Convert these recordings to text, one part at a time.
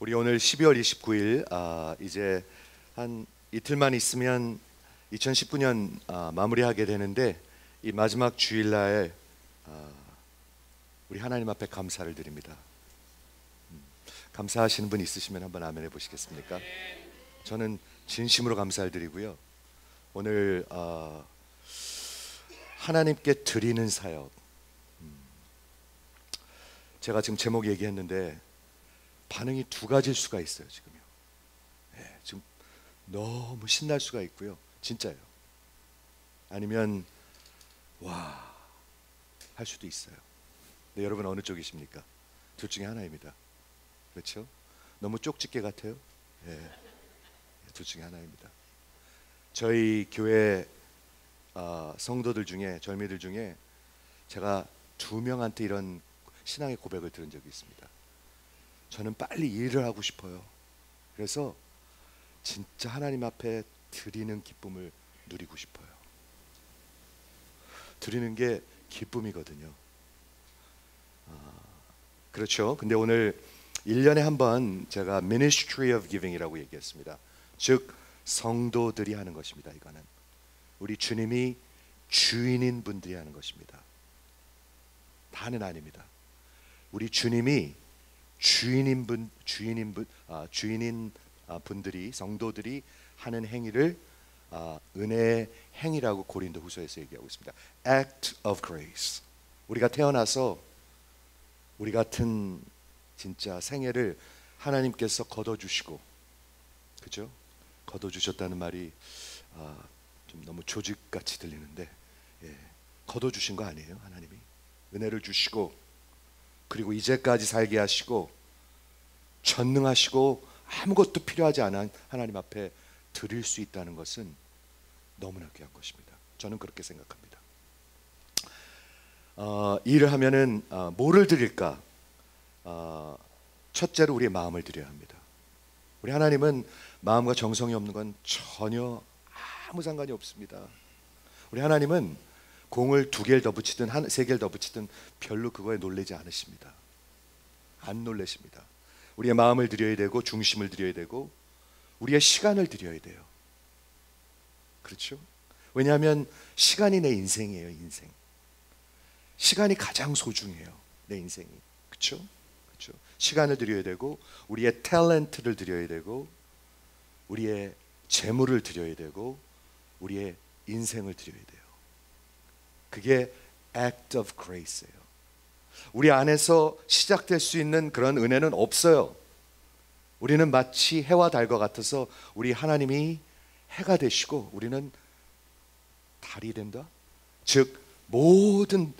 우리 오늘 12월 29일 이제 한 이틀만 있으면 2019년 마무리하게 되는데, 이 마지막 주일날 우리 하나님 앞에 감사를 드립니다. 감사하시는 분 있으시면 한번 아멘 해보시겠습니까? 저는 진심으로 감사를 드리고요. 오늘 하나님께 드리는 사역, 제가 지금 제목 얘기했는데 반응이 두 가지일 수가 있어요. 지금요. 네, 지금 너무 신날 수가 있고요. 진짜요. 아니면 와 할 수도 있어요. 네, 여러분 어느 쪽이십니까? 둘 중에 하나입니다. 그렇죠? 너무 쪽집게 같아요. 네, 둘 중에 하나입니다. 저희 교회 성도들 중에, 젊이들 중에 제가 두 명한테 이런 신앙의 고백을 들은 적이 있습니다. 저는 빨리 일을 하고 싶어요. 그래서 진짜 하나님 앞에 드리는 기쁨을 누리고 싶어요. 드리는 게 기쁨이거든요. 그렇죠. 근데 오늘 1년에 한 번 제가 Ministry of Giving이라고 얘기했습니다. 즉 성도들이 하는 것입니다. 이거는 우리 주님이 주인인 분들이 하는 것입니다. 다는 아닙니다. 우리 주님이 주인인 분들이, 성도들이 하는 행위를 은혜의 행위라고 고린도후서에서 얘기하고 있습니다. Act of grace. 우리가 태어나서 우리 같은 진짜 생애를 하나님께서 거둬주시고, 그죠? 거둬주셨다는 말이 좀 너무 조직같이 들리는데, 거둬주신 거 아니에요. 하나님이 은혜를 주시고, 그리고 이제까지 살게 하시고, 전능하시고 아무것도 필요하지 않은 하나님 앞에 드릴 수 있다는 것은 너무나 귀한 것입니다. 저는 그렇게 생각합니다. 일을 하면은 뭐를 드릴까? 첫째로 우리의 마음을 드려야 합니다. 우리 하나님은 마음과 정성이 없는 건 전혀 아무 상관이 없습니다. 우리 하나님은 공을 두 개를 더 붙이든 세 개를 더 붙이든 별로 그거에 놀라지 않으십니다. 안 놀라십니다. 우리의 마음을 드려야 되고, 중심을 드려야 되고, 우리의 시간을 드려야 돼요. 그렇죠? 왜냐하면 시간이 내 인생이에요. 인생. 시간이 가장 소중해요. 내 인생이. 그렇죠? 그렇죠? 시간을 드려야 되고, 우리의 탤런트를 드려야 되고, 우리의 재물을 드려야 되고, 우리의 인생을 드려야 돼요. 그게 act of grace예요. 우리 안에서 시작될 수 있는 그런 은혜는 없어요. 우리는 마치 해와 달과 같아서 우리 하나님이 해가 되시고 우리는 달이 된다. 즉 모든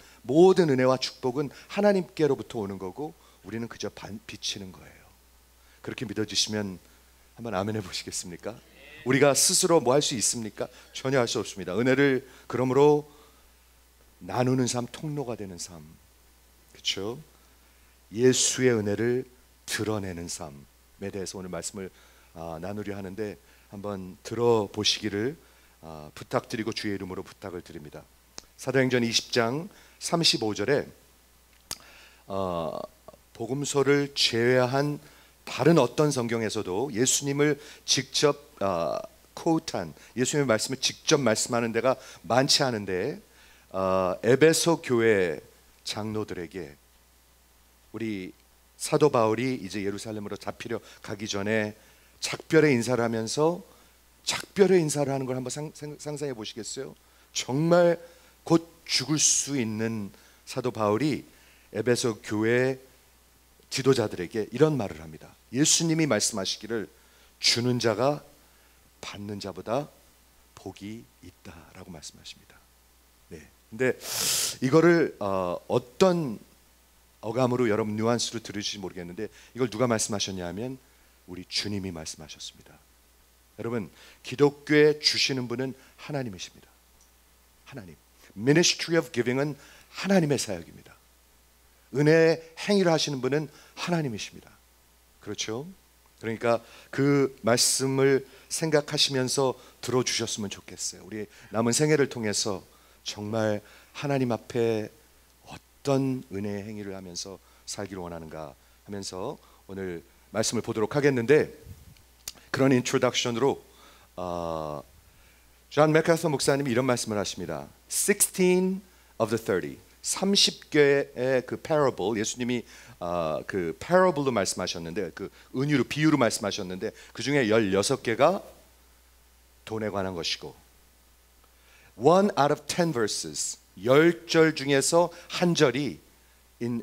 은혜와 축복은 하나님께로부터 오는 거고, 우리는 그저 비치는 거예요. 그렇게 믿어주시면 한번 아멘 해보시겠습니까? 우리가 스스로 뭐 할 수 있습니까? 전혀 할 수 없습니다. 은혜를 그러므로 나누는 삶, 통로가 되는 삶, 그렇죠? 예수의 은혜를 드러내는 삶에 대해서 오늘 말씀을 나누려 하는데, 한번 들어보시기를 부탁드리고 주의 이름으로 부탁을 드립니다. 사도행전 20장 35절에 복음서를 제외한 다른 어떤 성경에서도 예수님을 직접 코트한, 예수님의 말씀을 직접 말씀하는 데가 많지 않은데, 에베소 교회 장로들에게 우리 사도 바울이 이제 예루살렘으로 잡히려 가기 전에 작별의 인사를 하면서, 작별의 인사를 하는 걸 한번 상상해 보시겠어요? 정말 곧 죽을 수 있는 사도 바울이 에베소 교회 지도자들에게 이런 말을 합니다. 예수님이 말씀하시기를 주는 자가 받는 자보다 복이 있다라고 말씀하십니다. 네. 근데 이거를 어떤 어감으로, 여러분 뉘앙스로 들으실지 모르겠는데, 이걸 누가 말씀하셨냐 하면 우리 주님이 말씀하셨습니다. 여러분, 기독교에 주시는 분은 하나님이십니다. 하나님. Ministry of Giving은 하나님의 사역입니다. 은혜의 행위를 하시는 분은 하나님이십니다. 그렇죠? 그러니까 그 말씀을 생각하시면서 들어주셨으면 좋겠어요. 우리 남은 생애를 통해서 정말 하나님 앞에 어떤 은혜의 행위를 하면서 살기를 원하는가 하면서 오늘 말씀을 보도록 하겠는데, 그런 인트로덕션으로 존 맥카서 목사님이 이런 말씀을 하십니다. 16 of the 30, 30개의 그 parable, 예수님이 그 parable로 말씀하셨는데, 그 은유로, 비유로 말씀하셨는데, 그 중에 16개가 돈에 관한 것이고, 1 out of 10 verses, 10절 중에서 한 절이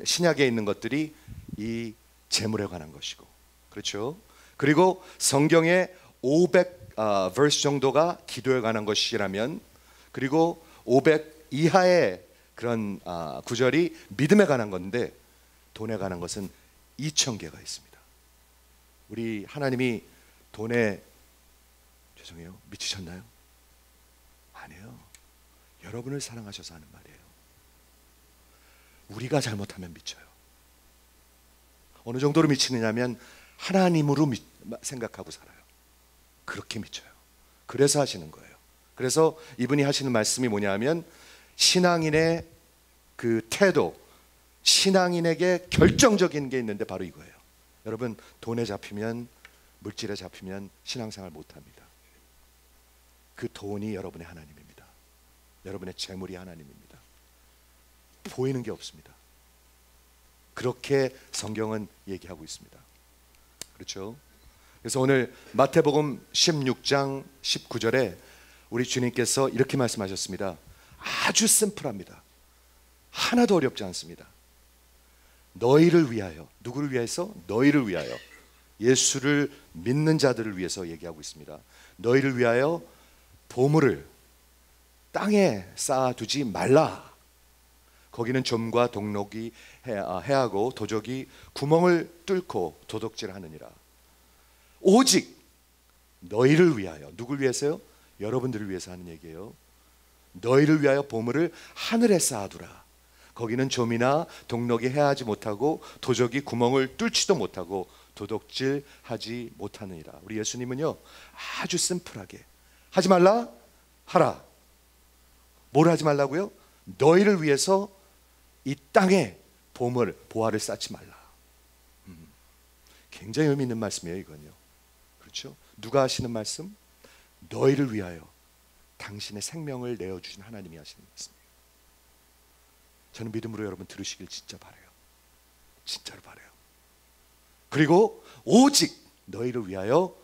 신약에 있는 것들이 이 재물에 관한 것이고, 그렇죠? 그리고 성경에 500 verse 정도가 기도에 관한 것이라면, 그리고 500 이하의 그런 구절이 믿음에 관한 건데, 돈에 관한 것은 2000개가 있습니다. 우리 하나님이 돈에, 죄송해요, 미치셨나요? 아니에요. 여러분을 사랑하셔서 하는 말이에요. 우리가 잘못하면 미쳐요. 어느 정도로 미치느냐면 하나님으로 생각하고 살아요. 그렇게 미쳐요. 그래서 하시는 거예요. 그래서 이분이 하시는 말씀이 뭐냐면, 신앙인의 그 태도, 신앙인에게 결정적인 게 있는데 바로 이거예요. 여러분, 돈에 잡히면, 물질에 잡히면 신앙생활 못합니다. 그 돈이 여러분의 하나님입니다. 여러분의 재물이 하나님입니다. 보이는 게 없습니다. 그렇게 성경은 얘기하고 있습니다. 그렇죠? 그래서 오늘 마태복음 16장 19절에 우리 주님께서 이렇게 말씀하셨습니다. 아주 심플합니다. 하나도 어렵지 않습니다. 너희를 위하여, 누구를 위해서? 너희를 위하여, 예수를 믿는 자들을 위해서 얘기하고 있습니다. 너희를 위하여 보물을 땅에 쌓아두지 말라. 거기는 좀과 동록이 해하고 도적이 구멍을 뚫고 도둑질하느니라. 오직 너희를 위하여, 누굴 위해서요? 여러분들을 위해서 하는 얘기예요. 너희를 위하여 보물을 하늘에 쌓아두라. 거기는 좀이나 동록이 해하지 못하고 도적이 구멍을 뚫지도 못하고 도둑질하지 못하느니라. 우리 예수님은요, 아주 심플하게 하지 말라, 하라. 뭘 하지 말라고요? 너희를 위해서 이 땅에 보물, 보화를 쌓지 말라. 굉장히 의미 있는 말씀이에요, 이건요. 그렇죠? 누가 하시는 말씀? 너희를 위하여 당신의 생명을 내어주신 하나님이 하시는 말씀이에요. 저는 믿음으로 여러분 들으시길 진짜 바라요. 진짜로 바라요. 그리고 오직 너희를 위하여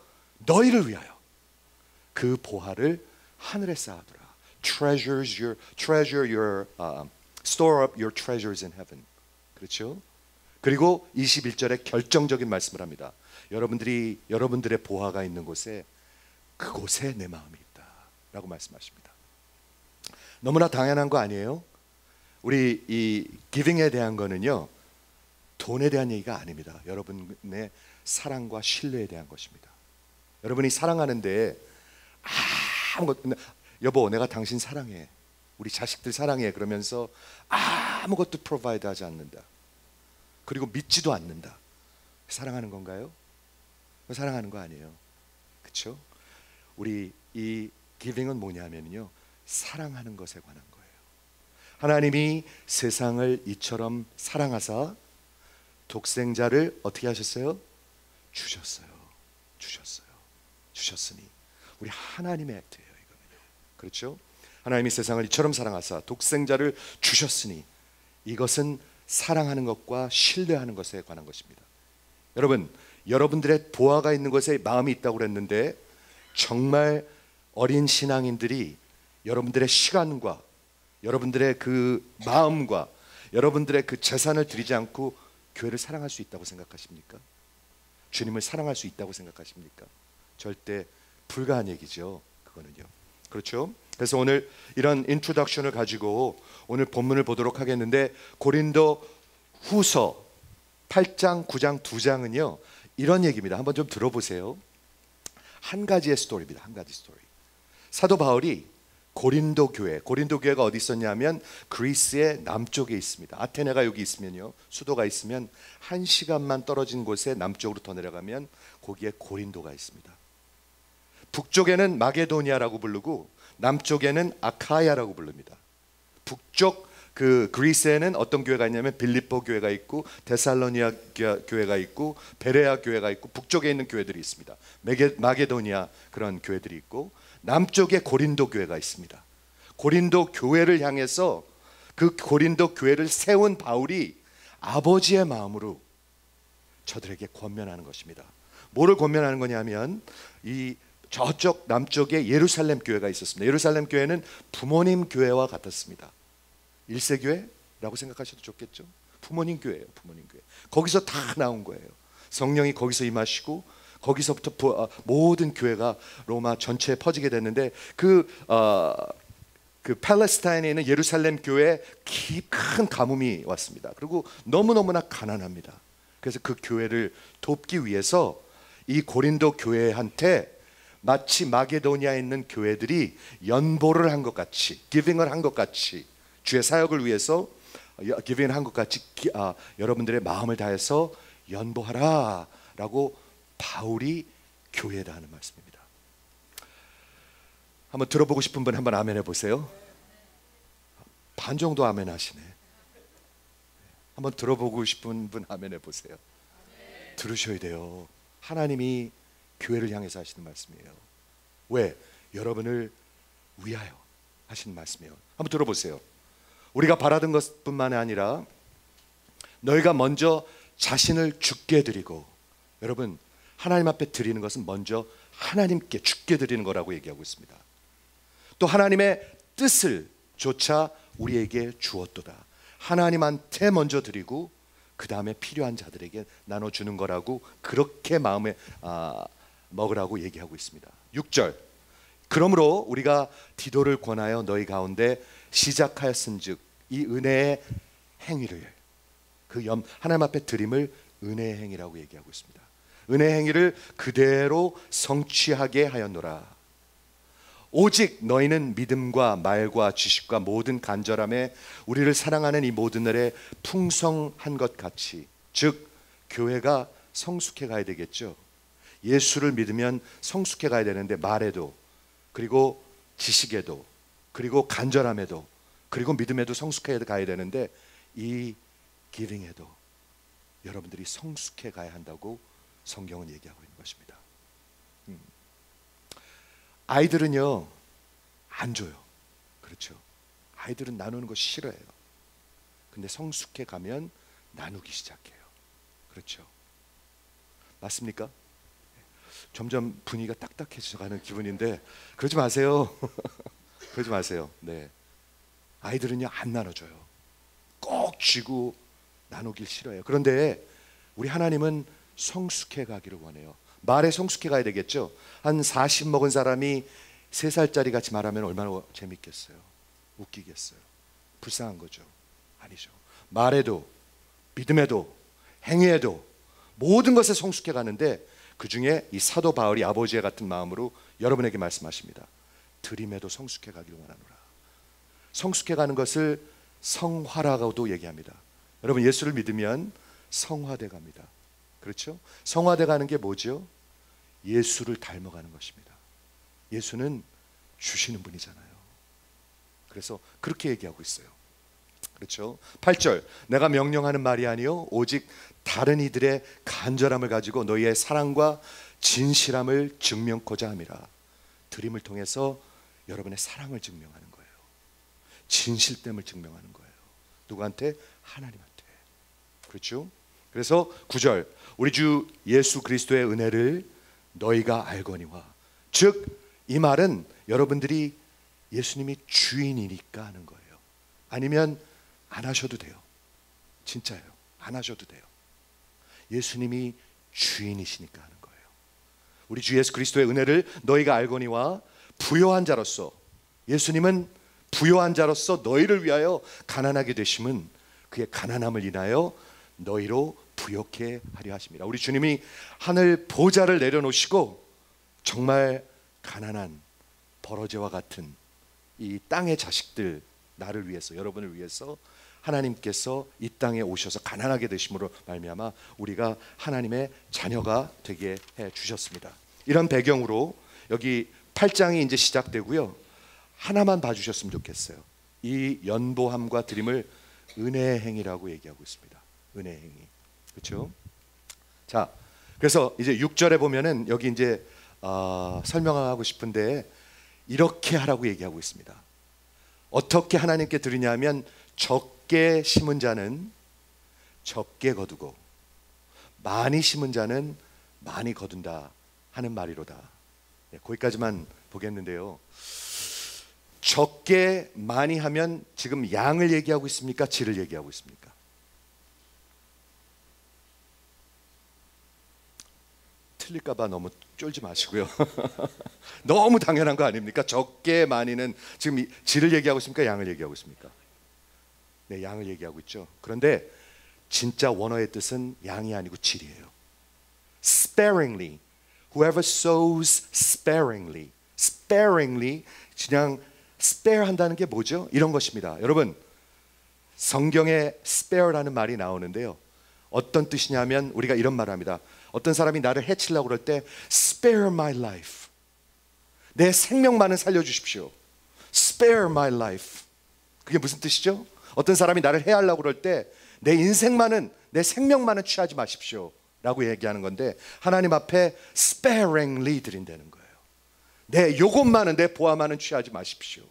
그 보화를 하늘에 쌓아두라. Store up your treasures in heaven. 그렇죠? 그리고 21절에 결정적인 말씀을 합니다. 여러분들의 보화가 있는 곳에, 그곳에 내 마음이 있다 라고 말씀하십니다. 너무나 당연한 거 아니에요? 우리 이 기빙에 대한 거는요, 돈에 대한 얘기가 아닙니다. 여러분의 사랑과 신뢰에 대한 것입니다. 여러분이 사랑하는데 아무것도, 여보 내가 당신 사랑해, 우리 자식들 사랑해, 그러면서 아무것도 프로바이드 하지 않는다. 그리고 믿지도 않는다. 사랑하는 건가요? 사랑하는 거 아니에요. 그렇죠? 우리 이 기빙은 뭐냐면요, 사랑하는 것에 관한 거예요. 하나님이 세상을 이처럼 사랑하사 독생자를 어떻게 하셨어요? 주셨으니. 우리 하나님의 액트예요, 이거는요. 그렇죠? 하나님이 세상을 이처럼 사랑하사 독생자를 주셨으니, 이것은 사랑하는 것과 신뢰하는 것에 관한 것입니다. 여러분, 여러분들의 보화가 있는 것에 마음이 있다고 그랬는데, 정말 어린 신앙인들이 여러분들의 시간과 여러분들의 그 마음과 여러분들의 그 재산을 드리지 않고 교회를 사랑할 수 있다고 생각하십니까? 주님을 사랑할 수 있다고 생각하십니까? 절대 불가한 얘기죠, 그거는요. 그렇죠? 그래서 오늘 이런 인트로덕션을 가지고 오늘 본문을 보도록 하겠는데, 고린도 후서 8장, 9장 두 장은요 이런 얘기입니다. 한번 좀 들어보세요. 한 가지의 스토리입니다. 한 가지 스토리. 사도 바울이 고린도 교회가 어디 있었냐면 그리스의 남쪽에 있습니다. 아테네가 여기 있으면요, 수도가 있으면 1시간만 떨어진 곳에 남쪽으로 더 내려가면 거기에 고린도가 있습니다. 북쪽에는 마게도니아라고 부르고 남쪽에는 아카야라고 부릅니다. 북쪽 그 그리스에는 어떤 교회가 있냐면 빌립보 교회가 있고 데살로니아 교회가 있고 베레아 교회가 있고 북쪽에 있는 교회들이 있습니다. 마게도니아 그런 교회들이 있고 남쪽에 고린도 교회가 있습니다. 고린도 교회를 향해서 그 고린도 교회를 세운 바울이 아버지의 마음으로 저들에게 권면하는 것입니다. 뭐를 권면하는 거냐면 이 저쪽 남쪽에 예루살렘 교회가 있었습니다. 예루살렘 교회는 부모님 교회와 같았습니다. 1세 교회라고 생각하셔도 좋겠죠. 부모님 교회예요. 부모님 교회. 거기서 다 나온 거예요. 성령이 거기서 임하시고 거기서부터 모든 교회가 로마 전체에 퍼지게 됐는데 그 팔레스타인에 있는 예루살렘 교회에 큰 가뭄이 왔습니다. 그리고 너무너무나 가난합니다. 그래서 그 교회를 돕기 위해서 이 고린도 교회한테 마치 마게도니아에 있는 교회들이 연보를 한 것 같이, 기빙을 한 것 같이, 주의 사역을 위해서 기빙을 한 것 같이 여러분들의 마음을 다해서 연보하라 라고 바울이 교회에다 하는 말씀입니다. 한번 들어보고 싶은 분 한번 아멘 해보세요. 반 정도 아멘 하시네. 한번 들어보고 싶은 분 아멘 해보세요. 들으셔야 돼요. 하나님이 교회를 향해서 하시는 말씀이에요. 왜? 여러분을 위하여 하시는 말씀이에요. 한번 들어보세요. 우리가 바라던 것뿐만 아니라 너희가 먼저 자신을 주께 드리고, 여러분 하나님 앞에 드리는 것은 먼저 하나님께 주께 드리는 거라고 얘기하고 있습니다. 또 하나님의 뜻을 조차 우리에게 주었도다. 하나님한테 먼저 드리고 그 다음에 필요한 자들에게 나눠주는 거라고, 그렇게 마음에 먹으라고 얘기하고 있습니다. 6절, 그러므로 우리가 디도를 권하여 너희 가운데 시작하였은즉 이 은혜의 행위를, 하나님 앞에 드림을 은혜의 행위라고 얘기하고 있습니다. 은혜의 행위를 그대로 성취하게 하였노라. 오직 너희는 믿음과 말과 지식과 모든 간절함에 우리를 사랑하는 이 모든 일에 풍성한 것 같이, 즉 교회가 성숙해 가야 되겠죠. 예수를 믿으면 성숙해 가야 되는데, 말에도 그리고 지식에도 그리고 간절함에도 그리고 믿음에도 성숙해 가야 되는데, 이 기빙에도 여러분들이 성숙해 가야 한다고 성경은 얘기하고 있는 것입니다. 아이들은요 안 줘요. 그렇죠. 아이들은 나누는 거 싫어해요. 근데 성숙해 가면 나누기 시작해요. 그렇죠. 맞습니까? 점점 분위기가 딱딱해져 가는 기분인데 그러지 마세요. 그러지 마세요. 네. 아이들은요 안 나눠줘요. 꼭 쥐고 나누길 싫어해요. 그런데 우리 하나님은 성숙해 가기를 원해요. 말에 성숙해 가야 되겠죠. 한 40 먹은 사람이 3살짜리 같이 말하면 얼마나 재밌겠어요. 웃기겠어요. 불쌍한 거죠. 아니죠. 말에도 믿음에도 행위에도 모든 것에 성숙해 가는데, 그 중에 이 사도 바울이 아버지의 같은 마음으로 여러분에게 말씀하십니다. 드림에도 성숙해 가기를 원하노라. 성숙해 가는 것을 성화라고도 얘기합니다. 여러분 예수를 믿으면 성화돼 갑니다. 그렇죠? 성화돼 가는 게 뭐죠? 예수를 닮아가는 것입니다. 예수는 주시는 분이잖아요. 그래서 그렇게 얘기하고 있어요. 그렇죠? 8절, 내가 명령하는 말이 아니요 오직 다른 이들의 간절함을 가지고 너희의 사랑과 진실함을 증명코자 함이라. 드림을 통해서 여러분의 사랑을 증명하는 거예요. 진실됨을 증명하는 거예요. 누구한테? 하나님한테. 그렇죠? 그래서 9절, 우리 주 예수 그리스도의 은혜를 너희가 알거니와. 즉 이 말은 여러분들이 예수님이 주인이니까 하는 거예요. 아니면 안 하셔도 돼요. 진짜예요. 안 하셔도 돼요. 예수님이 주인이시니까 하는 거예요. 우리 주 예수 그리스도의 은혜를 너희가 알거니와, 부요한 자로서, 예수님은 부요한 자로서 너희를 위하여 가난하게 되심은 그의 가난함을 인하여 너희로 부욕해 하려 하십니다. 우리 주님이 하늘 보좌를 내려놓으시고 정말 가난한 버러지와 같은 이 땅의 자식들, 나를 위해서, 여러분을 위해서 하나님께서 이 땅에 오셔서 가난하게 되심으로 말미암아 우리가 하나님의 자녀가 되게 해 주셨습니다. 이런 배경으로 여기 8장이 이제 시작되고요. 하나만 봐주셨으면 좋겠어요. 이 연보함과 드림을 은혜의 행위라고 얘기하고 있습니다. 은혜의 행위. 그렇죠? 자, 그래서 이제 6절에 보면은 여기 이제 설명하고 싶은데 이렇게 하라고 얘기하고 있습니다. 어떻게 하나님께 드리냐면 적게 심은 자는 적게 거두고 많이 심은 자는 많이 거둔다 하는 말이로다. 네, 거기까지만 보겠는데요. 적게 많이 하면 지금 양을 얘기하고 있습니까? 질을 얘기하고 있습니까? 틀릴까봐 너무 쫄지 마시고요. 너무 당연한 거 아닙니까? 적게 많이는 지금 질을 얘기하고 있습니까? 양을 얘기하고 있습니까? 네, 양을 얘기하고 있죠. 그런데 진짜 원어의 뜻은 양이 아니고 질이에요. Sparingly, whoever sows sparingly, sparingly 그냥 spare 한다는 게 뭐죠? 이런 것입니다. 여러분, 성경에 spare라는 말이 나오는데요. 어떤 뜻이냐면 우리가 이런 말을 합니다. 어떤 사람이 나를 해치려고 그럴 때 spare my life, 내 생명만은 살려주십시오. spare my life. 그게 무슨 뜻이죠? 어떤 사람이 나를 해하려고 그럴 때 내 인생만은, 내 생명만은 취하지 마십시오 라고 얘기하는 건데, 하나님 앞에 sparingly 드린다는 거예요. 내 요것만은, 내 보아만은 취하지 마십시오.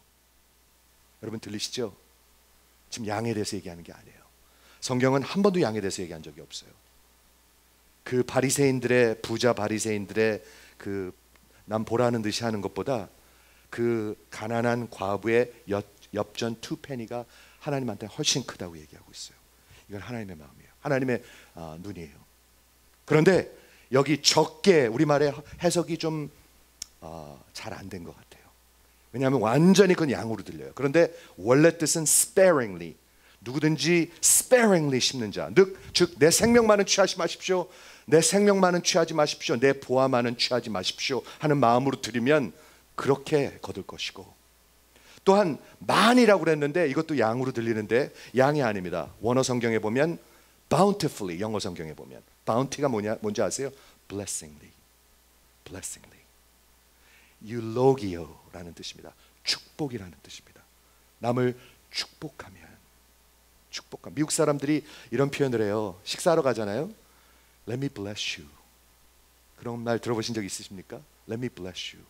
여러분 들리시죠? 지금 양에 대해서 얘기하는 게 아니에요. 성경은 한 번도 양에 대해서 얘기한 적이 없어요. 그 바리새인들의, 부자 바리새인들의 그 남 보라는 듯이 하는 것보다 그 가난한 과부의 엽전 2페니가 하나님한테 훨씬 크다고 얘기하고 있어요. 이건 하나님의 마음이에요. 하나님의 눈이에요. 그런데 여기 적게, 우리말의 해석이 좀 잘 안 된 것 같아요. 왜냐하면 완전히 그건 양으로 들려요. 그런데 원래 뜻은 sparingly, 누구든지 sparingly 심는 자, 즉 내 생명만은 취하지 마십시오, 내 생명만은 취하지 마십시오, 내 보아만은 취하지 마십시오 하는 마음으로 드리면 그렇게 거둘 것이고, 또한 많이라고 그랬는데 이것도 양으로 들리는데 양이 아닙니다. 원어 성경에 보면 bountifully, 영어 성경에 보면 bounty가 뭔지 아세요? blessingly, blessingly. eulogio라는 뜻입니다. 축복이라는 뜻입니다. 남을 축복하면, 축복함. 미국 사람들이 이런 표현을 해요. 식사하러 가잖아요. Let me bless you. 그런 말 들어보신 적 있으십니까? Let me bless you.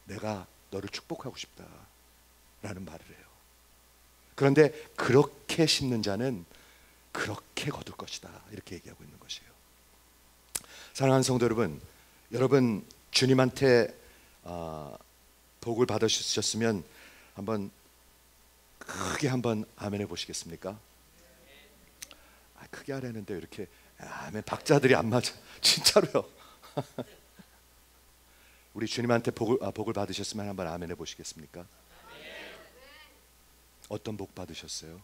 내가 너를 축복하고 싶다 라는 말을 해요. 그런데 그렇게 심는 자는 그렇게 거둘 것이다 이렇게 얘기하고 있는 것이에요. 사랑하는 성도 여러분, 여러분 주님한테 복을 받으셨으면 한번 크게 한번 아멘 해보시겠습니까? 크게 하려는데 이렇게 아멘 박자들이 안 맞아. 진짜로요. 우리 주님한테 복을 받으셨으면 한번 아멘 해보시겠습니까? 어떤 복 받으셨어요?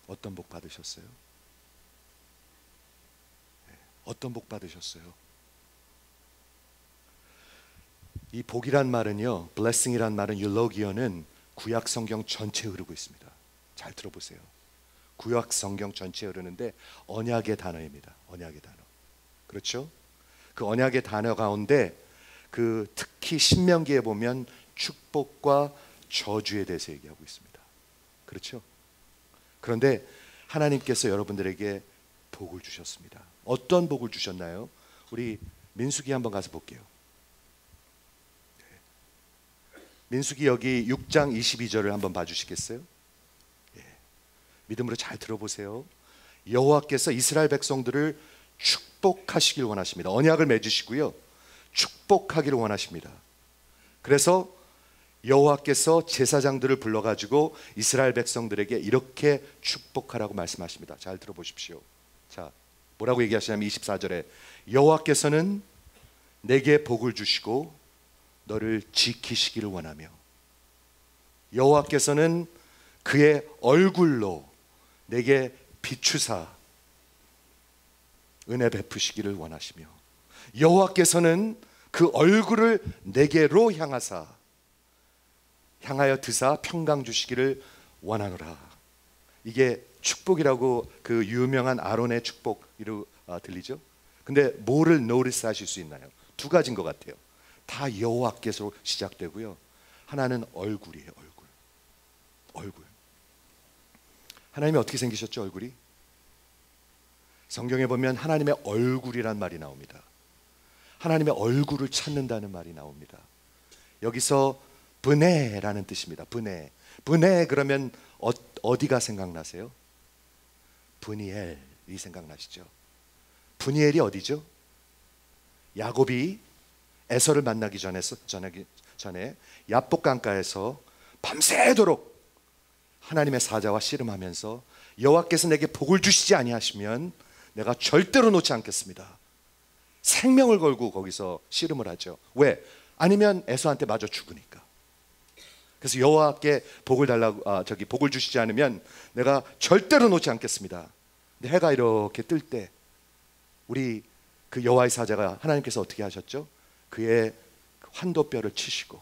어떤 복 받으셨어요? 어떤 복 받으셨어요? 이 복이란 말은요, blessing이란 말은 eulogio는 구약 성경 전체에 흐르고 있습니다. 잘 들어보세요. 구약 성경 전체에 흐르는데 언약의 단어입니다. 언약의 단어. 그렇죠? 그 언약의 단어 가운데 그 특히 신명기에 보면 축복과 저주에 대해서 얘기하고 있습니다. 그렇죠? 그런데 하나님께서 여러분들에게 복을 주셨습니다. 어떤 복을 주셨나요? 우리 민수기 한번 가서 볼게요. 민수기 여기 6장 22절을 한번 봐주시겠어요? 예. 믿음으로 잘 들어보세요. 여호와께서 이스라엘 백성들을 축복하시길 원하십니다. 언약을 맺으시고요, 축복하기를 원하십니다. 그래서 여호와께서 제사장들을 불러가지고 이스라엘 백성들에게 이렇게 축복하라고 말씀하십니다. 잘 들어보십시오. 자, 뭐라고 얘기하시냐면 24절에 여호와께서는 내게 복을 주시고 너를 지키시기를 원하며 여호와께서는 그의 얼굴로 내게 비추사 은혜 베푸시기를 원하시며 여호와께서는 그 얼굴을 내게로 향하여 드사 평강 주시기를 원하노라. 이게 축복이라고 그 유명한 아론의 축복으로 들리죠? 근데 뭐를 노리스 하실 수 있나요? 두 가지인 것 같아요. 다 여호와께서 시작되고요, 하나는 얼굴이에요. 얼굴. 얼굴. 하나님이 어떻게 생기셨죠? 얼굴이? 성경에 보면 하나님의 얼굴이란 말이 나옵니다. 하나님의 얼굴을 찾는다는 말이 나옵니다. 여기서 브네라는 뜻입니다. 브네. 브네 그러면 어디가 생각나세요? 브니엘이 생각나시죠? 브니엘이 어디죠? 야곱이 에서를 만나기 전에 야복 강가에서 밤새도록 하나님의 사자와 씨름하면서 여호와께서 내게 복을 주시지 아니하시면 내가 절대로 놓지 않겠습니다. 생명을 걸고 거기서 씨름을 하죠. 왜? 아니면 에서한테 맞아 죽으니까. 그래서 여호와께 복을 달라고 복을 주시지 않으면 내가 절대로 놓지 않겠습니다. 근데 해가 이렇게 뜰 때 우리 그 여호와의 사자가 하나님께서 어떻게 하셨죠? 그의 환도뼈를 치시고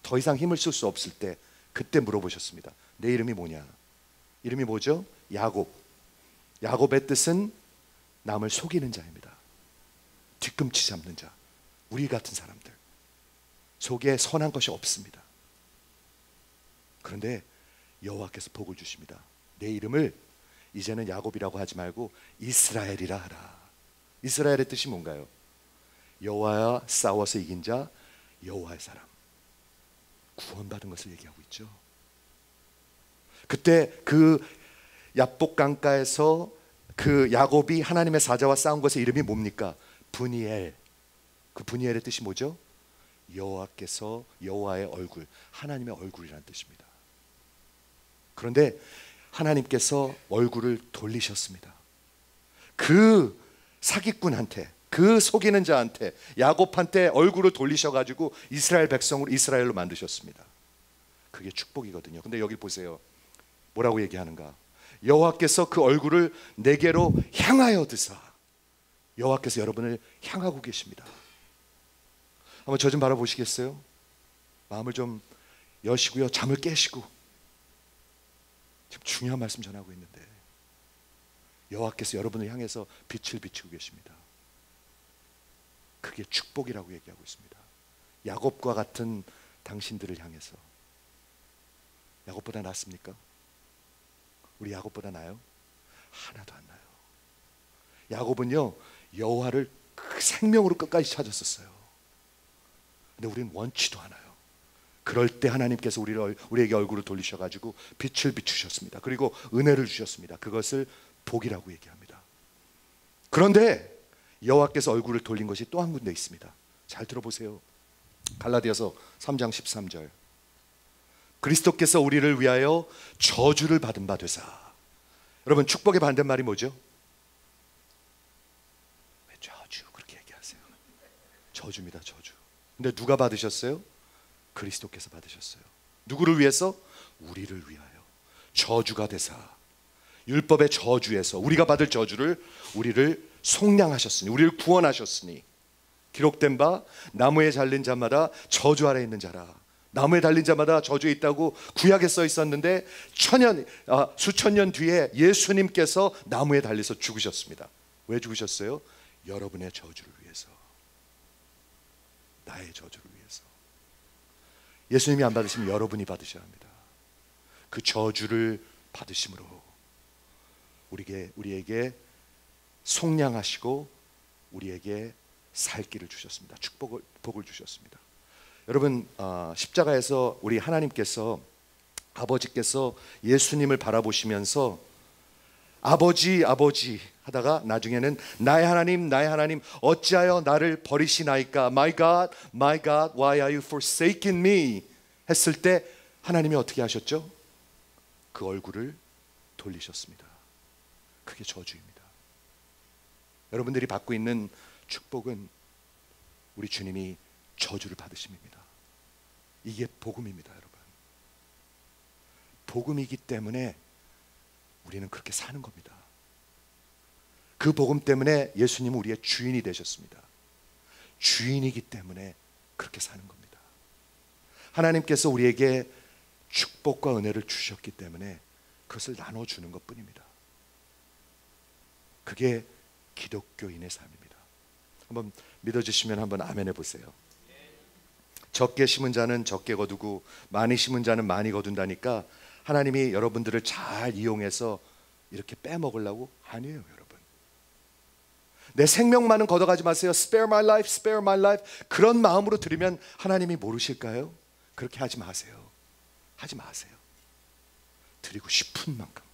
더 이상 힘을 쓸 수 없을 때 그때 물어보셨습니다. 내 이름이 뭐냐? 이름이 뭐죠? 야곱. 야곱의 뜻은 남을 속이는 자입니다. 뒤꿈치 잡는 자. 우리 같은 사람들 속에 선한 것이 없습니다. 그런데 여호와께서 복을 주십니다. 내 이름을 이제는 야곱이라고 하지 말고 이스라엘이라 하라. 이스라엘의 뜻이 뭔가요? 여호와와 싸워서 이긴 자, 여호와의 사람. 구원받은 것을 얘기하고 있죠. 그때 그 야복 강가에서 그 야곱이 하나님의 사자와 싸운 것의 이름이 뭡니까? 브니엘. 그 브니엘의 뜻이 뭐죠? 여호와께서 여호와의 얼굴, 하나님의 얼굴이라는 뜻입니다. 그런데 하나님께서 얼굴을 돌리셨습니다. 그 사기꾼한테, 그 속이는 자한테, 야곱한테 얼굴을 돌리셔가지고 이스라엘 백성으로 이스라엘로 만드셨습니다. 그게 축복이거든요. 근데 여기 보세요. 뭐라고 얘기하는가? 여호와께서 그 얼굴을 내게로 향하여 드사. 여호와께서 여러분을 향하고 계십니다. 한번 저 좀 바라보시겠어요? 마음을 좀 여시고요. 잠을 깨시고. 지금 중요한 말씀 전하고 있는데 여호와께서 여러분을 향해서 빛을 비추고 계십니다. 그게 축복이라고 얘기하고 있습니다. 야곱과 같은 당신들을 향해서. 야곱보다 낫습니까? 우리 야곱보다 나요? 하나도 안 나요. 야곱은요 여호와를 그 생명으로 끝까지 찾았었어요. 근데 우리는 원치도 않아요. 그럴 때 하나님께서 우리에게 얼굴을 돌리셔가지고 빛을 비추셨습니다. 그리고 은혜를 주셨습니다. 그것을 복이라고 얘기합니다. 그런데 여호와께서 얼굴을 돌린 것이 또 한 군데 있습니다. 잘 들어보세요. 갈라디아서 3장 13절. 그리스도께서 우리를 위하여 저주를 받은 바 되사. 여러분 축복의 반대말이 뭐죠? 왜 저주 그렇게 얘기하세요? 저주입니다. 저주. 근데 누가 받으셨어요? 그리스도께서 받으셨어요. 누구를 위해서? 우리를 위하여 저주가 되사. 율법의 저주에서 우리가 받을 저주를 우리를 속량하셨으니, 우리를 구원하셨으니, 기록된 바 나무에 달린 자마다 저주 아래 있는 자라. 나무에 달린 자마다 저주에 있다고 구약에 써 있었는데 수천 년 뒤에 예수님께서 나무에 달려서 죽으셨습니다. 왜 죽으셨어요? 여러분의 저주를 위해서, 나의 저주를 위해서. 예수님이 안 받으시면 여러분이 받으셔야 합니다. 그 저주를 받으심으로 우리에게 속량하시고 우리에게 살 길을 주셨습니다. 복을 주셨습니다. 여러분 십자가에서 우리 하나님께서, 아버지께서 예수님을 바라보시면서 아버지 아버지 하다가 나중에는 나의 하나님 어찌하여 나를 버리시나이까? My God why are you forsaking me? 했을 때 하나님이 어떻게 하셨죠? 그 얼굴을 돌리셨습니다. 그게 저주입니다. 여러분들이 받고 있는 축복은 우리 주님이 저주를 받으심입니다. 이게 복음입니다, 여러분. 복음이기 때문에 우리는 그렇게 사는 겁니다. 그 복음 때문에 예수님은 우리의 주인이 되셨습니다. 주인이기 때문에 그렇게 사는 겁니다. 하나님께서 우리에게 축복과 은혜를 주셨기 때문에 그것을 나눠주는 것뿐입니다. 그게 기독교인의 삶입니다. 한번 믿어주시면 한번 아멘 해보세요. 적게 심은 자는 적게 거두고 많이 심은 자는 많이 거둔다니까 하나님이 여러분들을 잘 이용해서 이렇게 빼먹으려고 아니에요, 여러분. 내 생명만은 걷어가지 마세요. Spare my life, spare my life. 그런 마음으로 드리면 하나님이 모르실까요? 그렇게 하지 마세요. 하지 마세요. 드리고 싶은 만큼,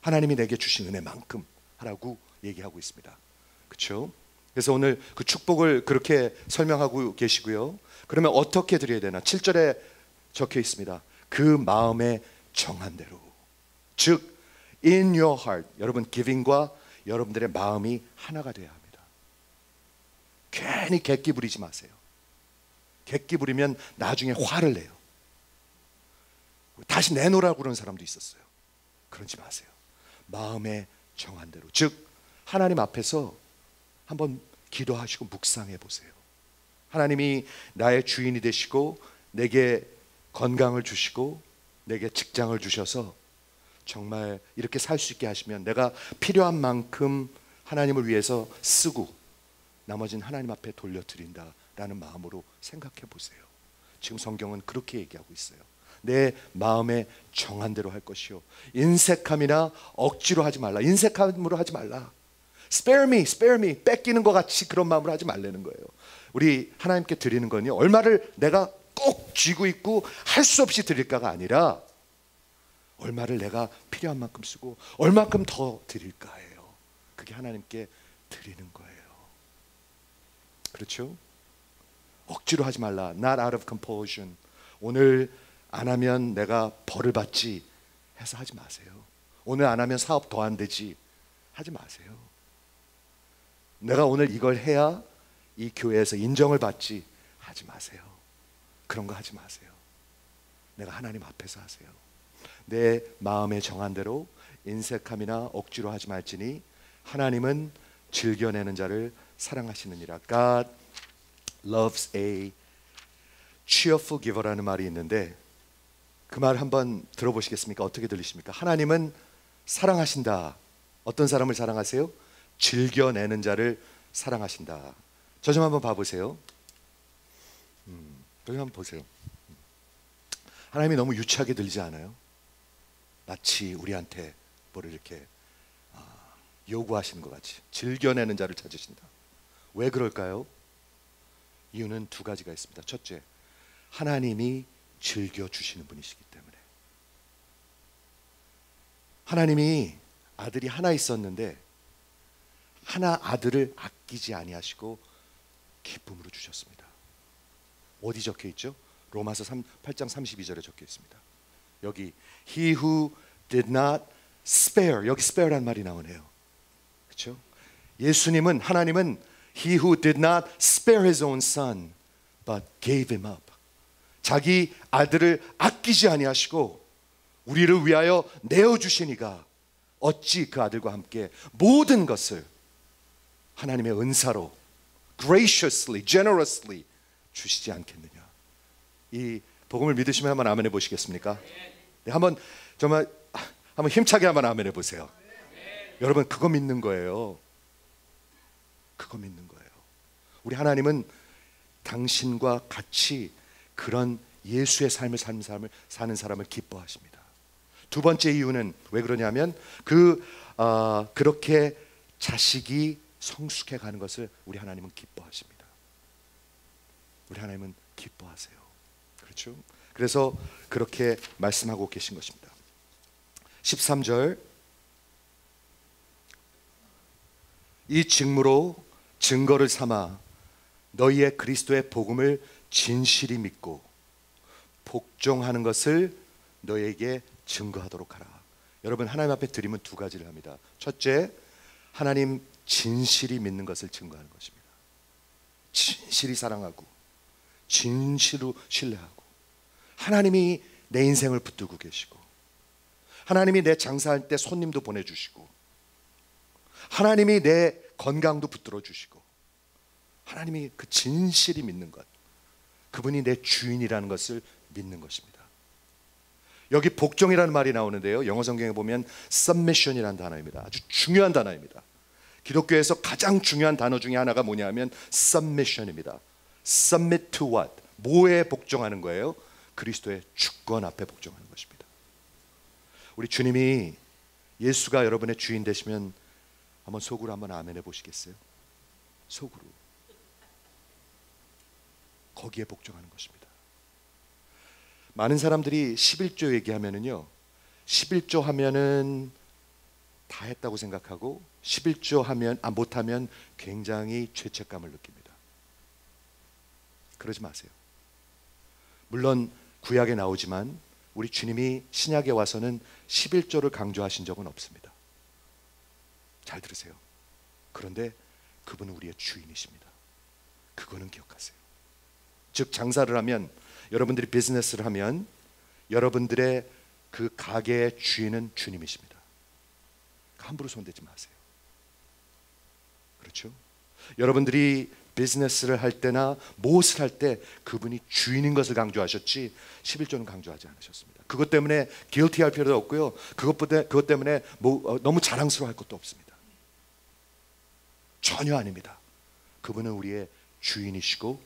하나님이 내게 주신 은혜만큼 하라고 얘기하고 있습니다. 그렇죠? 그래서 오늘 그 축복을 그렇게 설명하고 계시고요. 그러면 어떻게 드려야 되나? 7절에 적혀 있습니다. 그 마음에 정한 대로. 즉 in your heart. 여러분 giving과 여러분들의 마음이 하나가 되어야 합니다. 괜히 객기 부리지 마세요. 객기 부리면 나중에 화를 내요. 다시 내놓으라고 그러는 사람도 있었어요. 그러지 마세요. 마음에 정한 대로. 즉 하나님 앞에서 한번 기도하시고 묵상해 보세요. 하나님이 나의 주인이 되시고 내게 건강을 주시고 내게 직장을 주셔서 정말 이렇게 살 수 있게 하시면 내가 필요한 만큼 하나님을 위해서 쓰고 나머지는 하나님 앞에 돌려드린다라는 마음으로 생각해 보세요. 지금 성경은 그렇게 얘기하고 있어요. 내 마음에 정한 대로 할 것이요, 인색함이나 억지로 하지 말라. 인색함으로 하지 말라. Spare me, spare me. 뺏기는 것 같이 그런 마음으로 하지 말라는 거예요. 우리 하나님께 드리는 건요, 얼마를 내가 꼭 쥐고 있고 할 수 없이 드릴까가 아니라 얼마를 내가 필요한 만큼 쓰고 얼마큼 더 드릴까예요. 그게 하나님께 드리는 거예요. 그렇죠? 억지로 하지 말라. Not out of compulsion. 오늘 안 하면 내가 벌을 받지 해서 하지 마세요. 오늘 안 하면 사업 더 안 되지 하지 마세요. 내가 오늘 이걸 해야 이 교회에서 인정을 받지 하지 마세요. 그런 거 하지 마세요. 내가 하나님 앞에서 하세요. 내 마음에 정한 대로 인색함이나 억지로 하지 말지니 하나님은 즐겨내는 자를 사랑하시느니라. God loves a cheerful giver라는 말이 있는데 그 말 한번 들어보시겠습니까? 어떻게 들리십니까? 하나님은 사랑하신다. 어떤 사람을 사랑하세요? 즐겨내는 자를 사랑하신다. 저 좀 한번 봐보세요. 저 좀 한번 보세요. 하나님이 너무 유치하게 들리지 않아요? 마치 우리한테 뭐를 이렇게 요구하시는 것 같이. 즐겨내는 자를 찾으신다. 왜 그럴까요? 이유는 두 가지가 있습니다. 첫째, 하나님이 즐겨주시는 분이시기 때문에. 하나님이 아들이 하나 있었는데 하나 아들을 아끼지 아니하시고 기쁨으로 주셨습니다. 어디 적혀 있죠? 로마서 8장 32절에 적혀 있습니다. 여기 He who did not spare, 여기 spare란 말이 나오네요. 그렇죠? 예수님은, 하나님은 He who did not spare his own son but gave him up. 자기 아들을 아끼지 아니하시고 우리를 위하여 내어주시니가 어찌 그 아들과 함께 모든 것을 하나님의 은사로 graciously, generously 주시지 않겠느냐. 이 복음을 믿으시면 한번 아멘 해보시겠습니까? 네, 한번 정말 한번 힘차게 한번 아멘 해보세요. 여러분 그거 믿는 거예요. 그거 믿는 거예요. 우리 하나님은 당신과 같이 그런 예수의 삶을 사는 사람을 기뻐하십니다. 두 번째 이유는 왜 그러냐면 그렇게 자식이 성숙해 가는 것을 우리 하나님은 기뻐하십니다. 우리 하나님은 기뻐하세요. 그렇죠? 그래서 그렇게 말씀하고 계신 것입니다. 13절, 이 직무로 증거를 삼아 너희의 그리스도의 복음을 진실히 믿고 복종하는 것을 너희에게 증거하도록 하라. 여러분 하나님 앞에 드리면 두 가지를 합니다. 첫째, 하나님 진실히 믿는 것을 증거하는 것입니다. 진실히 사랑하고 진실로 신뢰하고 하나님이 내 인생을 붙들고 계시고 하나님이 내 장사할 때 손님도 보내주시고 하나님이 내 건강도 붙들어 주시고 하나님이 그 진실이 믿는 것, 그분이 내 주인이라는 것을 믿는 것입니다. 여기 복종이라는 말이 나오는데요, 영어 성경에 보면 submission이라는 단어입니다. 아주 중요한 단어입니다. 기독교에서 가장 중요한 단어 중에 하나가 뭐냐면 submission입니다. Submit to what? 뭐에 복종하는 거예요? 그리스도의 주권 앞에 복종하는 것입니다. 우리 주님이 예수가 여러분의 주인 되시면 한번 속으로 한번 아멘 해보시겠어요? 속으로. 거기에 복종하는 것입니다. 많은 사람들이 11조 얘기하면은요, 11조 하면은 다 했다고 생각하고 11조 하면 못하면 굉장히 죄책감을 느낍니다. 그러지 마세요. 물론 구약에 나오지만 우리 주님이 신약에 와서는 11조를 강조하신 적은 없습니다. 잘 들으세요. 그런데 그분은 우리의 주인이십니다. 그거는 기억하세요. 즉 장사를 하면, 여러분들이 비즈니스를 하면 여러분들의 그 가게의 주인은 주님이십니다. 함부로 손대지 마세요. 그렇죠? 여러분들이 비즈니스를 할 때나 무엇을 할 때 그분이 주인인 것을 강조하셨지 11조는 강조하지 않으셨습니다. 그것 때문에 guilty 할 필요도 없고요, 그것 때문에 너무 자랑스러워할 것도 없습니다. 전혀 아닙니다. 그분은 우리의 주인이시고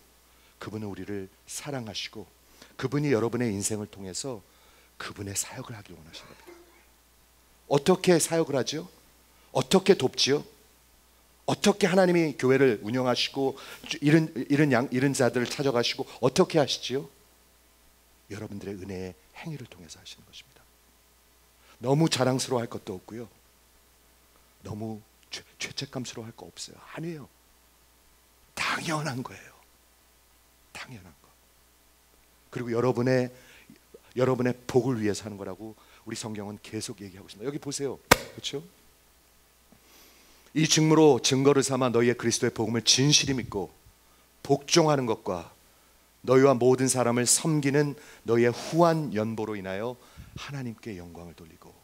그분은 우리를 사랑하시고 그분이 여러분의 인생을 통해서 그분의 사역을 하길 원하시는 겁니다. 어떻게 사역을 하죠? 어떻게 돕지요? 어떻게 하나님이 교회를 운영하시고 이런 자들을 찾아가시고 어떻게 하시지요? 여러분들의 은혜의 행위를 통해서 하시는 것입니다. 너무 자랑스러워할 것도 없고요, 너무 죄책감스러워할 거 없어요. 아니에요. 당연한 거예요. 당연한 거. 그리고 여러분의 복을 위해서 하는 거라고 우리 성경은 계속 얘기하고 있습니다. 여기 보세요. 그렇죠? 이 증거를 삼아 너희의 그리스도의 복음을 진실히 믿고 복종하는 것과 너희와 모든 사람을 섬기는 너희의 후한 연보로 인하여 하나님께 영광을 돌리고,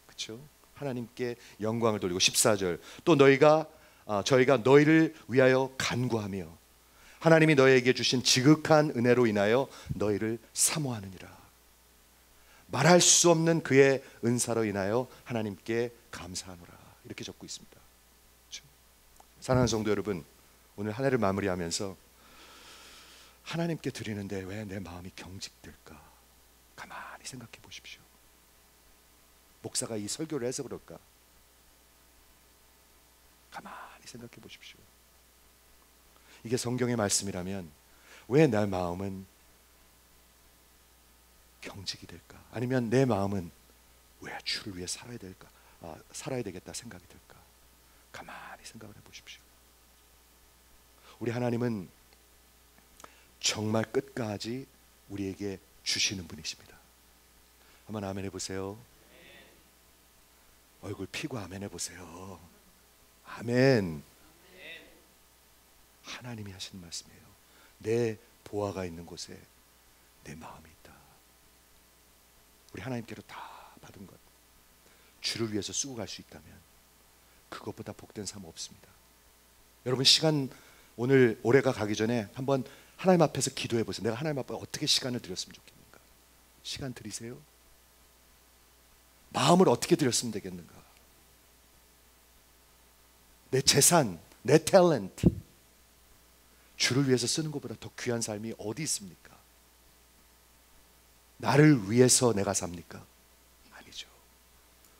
그렇죠? 하나님께 영광을 돌리고 14절 또 저희가 너희를 위하여 간구하며 하나님이 너희에게 주신 지극한 은혜로 인하여 너희를 사모하느니라. 말할 수 없는 그의 은사로 인하여 하나님께 감사하노라. 이렇게 적고 있습니다. 그렇죠? 사랑하는 성도 여러분, 오늘 한 해를 마무리하면서 하나님께 드리는데 왜 내 마음이 경직될까? 가만히 생각해 보십시오. 목사가 이 설교를 해서 그럴까? 가만히 생각해 보십시오. 이게 성경의 말씀이라면 왜 내 마음은 경직이 될까? 아니면 내 마음은 왜 주를 위해 살아야 되겠다 생각이 들까? 가만히 생각을 해보십시오. 우리 하나님은 정말 끝까지 우리에게 주시는 분이십니다. 한번 아멘 해보세요. 얼굴 피고 아멘 해보세요. 아멘. 하나님이 하시는 말씀이에요. 내 보화가 있는 곳에 내 마음이 있다. 우리 하나님께로 다 받은 것, 주를 위해서 쓰고 갈 수 있다면 그것보다 복된 삶 없습니다. 여러분, 오늘 올해가 가기 전에 한번 하나님 앞에서 기도해 보세요. 내가 하나님 앞에 어떻게 시간을 드렸으면 좋겠는가? 시간 드리세요. 마음을 어떻게 드렸으면 되겠는가? 내 재산, 내 탤런트, 주를 위해서 쓰는 것보다 더 귀한 삶이 어디 있습니까? 나를 위해서 내가 삽니까? 아니죠.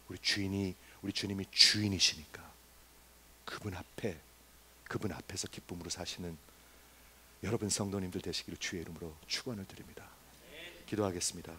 우리 주님이 주인이시니까 그분 앞에서 기쁨으로 사시는 여러분 성도님들 되시기를 주의 이름으로 축원을 드립니다. 기도하겠습니다.